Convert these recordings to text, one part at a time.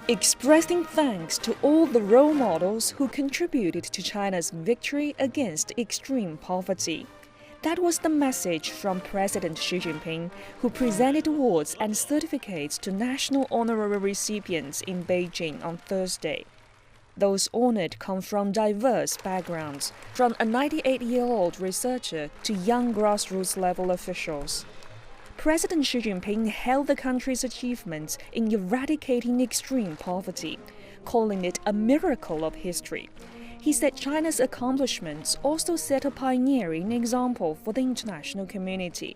expressing thanks to all the role models who contributed to China's victory against extreme poverty. That was the message from President Xi Jinping, who presented awards and certificates to national honorary recipients in Beijing on Thursday. Those honored come from diverse backgrounds, from a 98-year-old researcher to young grassroots-level officials. President Xi Jinping hailed the country's achievements in eradicating extreme poverty, calling it a miracle of history. He said China's accomplishments also set a pioneering example for the international community.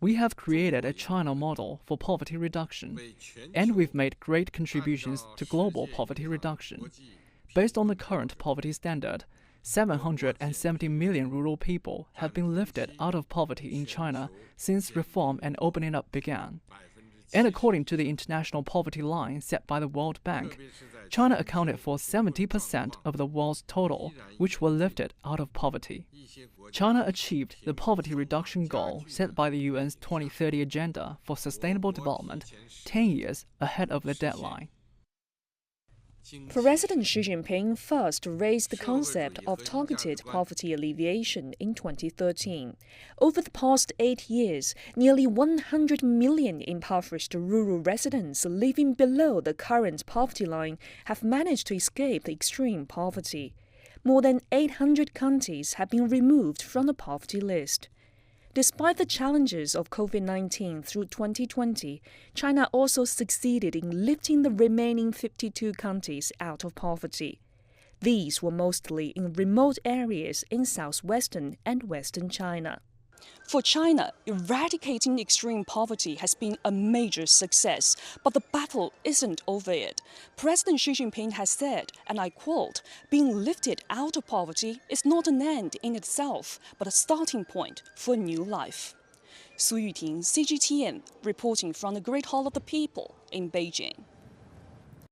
We have created a China model for poverty reduction, and we've made great contributions to global poverty reduction. Based on the current poverty standard, 770 million rural people have been lifted out of poverty in China since reform and opening up began. And according to the international poverty line set by the World Bank, China accounted for 70% of the world's total, which were lifted out of poverty. China achieved the poverty reduction goal set by the UN's 2030 Agenda for Sustainable Development 10 years ahead of the deadline. President Xi Jinping first raised the concept of targeted poverty alleviation in 2013. Over the past 8 years, nearly 100 million impoverished rural residents living below the current poverty line have managed to escape extreme poverty. More than 800 counties have been removed from the poverty list. Despite the challenges of COVID-19 through 2020, China also succeeded in lifting the remaining 52 counties out of poverty. These were mostly in remote areas in southwestern and western China. For China, eradicating extreme poverty has been a major success, but the battle isn't over yet. President Xi Jinping has said, and I quote, "Being lifted out of poverty is not an end in itself, but a starting point for a new life." Su Yuting, CGTN, reporting from the Great Hall of the People in Beijing.